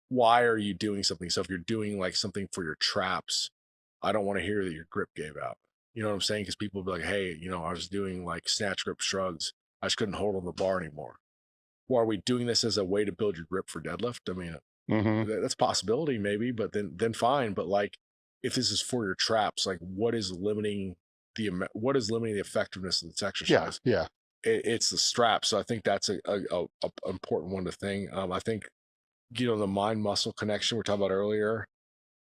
why are you doing something? So if you're doing like something for your traps, I don't want to hear that your grip gave out. You know what I'm saying? Because people will be like, hey, I was doing like snatch grip shrugs. I just couldn't hold on the bar anymore. Well, are we doing this as a way to build your grip for deadlift? I mean, Hmm. that's a possibility maybe, but then fine. But like, if this is for your traps, like what is limiting the effectiveness of this Yeah, exercise? yeah. It's the strap. So I think that's a important one to think. I think the mind muscle connection we're talking about earlier.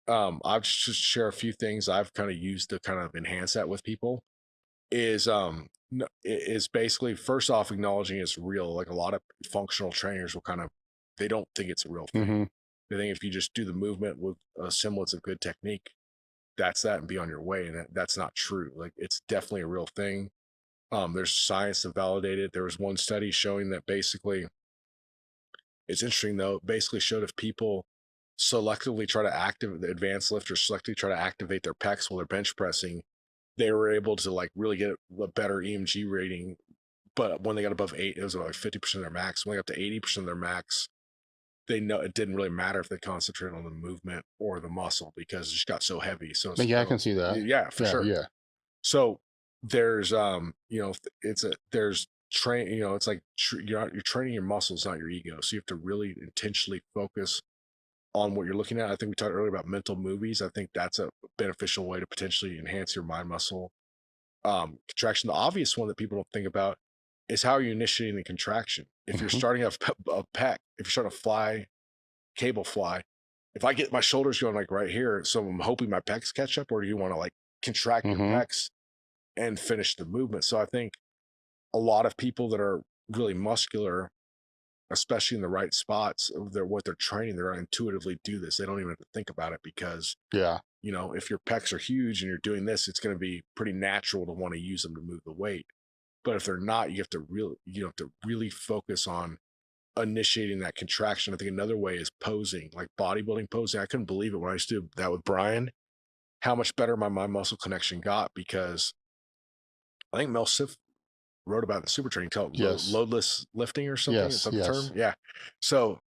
I'll just share a few things I've kind of used to kind of enhance that with people. Is basically first off acknowledging it's real. Like a lot of functional trainers will kind of they don't think it's a real thing. Hmm. They think if you just do the movement with a semblance of good technique, that's that and be on your way. And that's not true. Like it's definitely a real thing. There's science to validate it. There was one study showing that basically it's interesting though. It basically showed if people selectively try to activate the advanced lifters selectively try to activate their pecs while they're bench pressing, they were able to like really get a better EMG rating. But when they got above 8, it was about like 50% of their max. When they got to 80% of their max, they know it didn't really matter if they concentrated on the movement or the muscle because it just got so heavy. So it's Yeah, I kind of can see that. yeah, for Yeah, sure. yeah. So there's it's a there's train it's like you're training your muscles, not your ego. So you have to really intentionally focus on what you're looking at. I think we talked earlier about mental movies. I think that's a beneficial way to potentially enhance your mind muscle contraction. The obvious one that people don't think about is how are you initiating the contraction. If you're Hmm. starting a pec, if you're starting to fly, cable fly, if I get my shoulders going like right here, so I'm hoping my pecs catch up, or do you want to like contract your Hmm. pecs and finish the movement? So I think a lot of people that are really muscular, especially in the right spots of what they're training, they're intuitively do this. They don't even have to think about it because Yeah. if your pecs are huge and you're doing this, it's going to be pretty natural to want to use them to move the weight. But if they're not, you have to really focus on initiating that contraction. I think another way is posing, like bodybuilding posing. I couldn't believe it when I used to do that with Brian, how much better my mind muscle connection got because I think Mel Sif wrote about it in Super Training, called Yes. loadless lifting or something. Is Yes. that the term? Yes. Yeah. So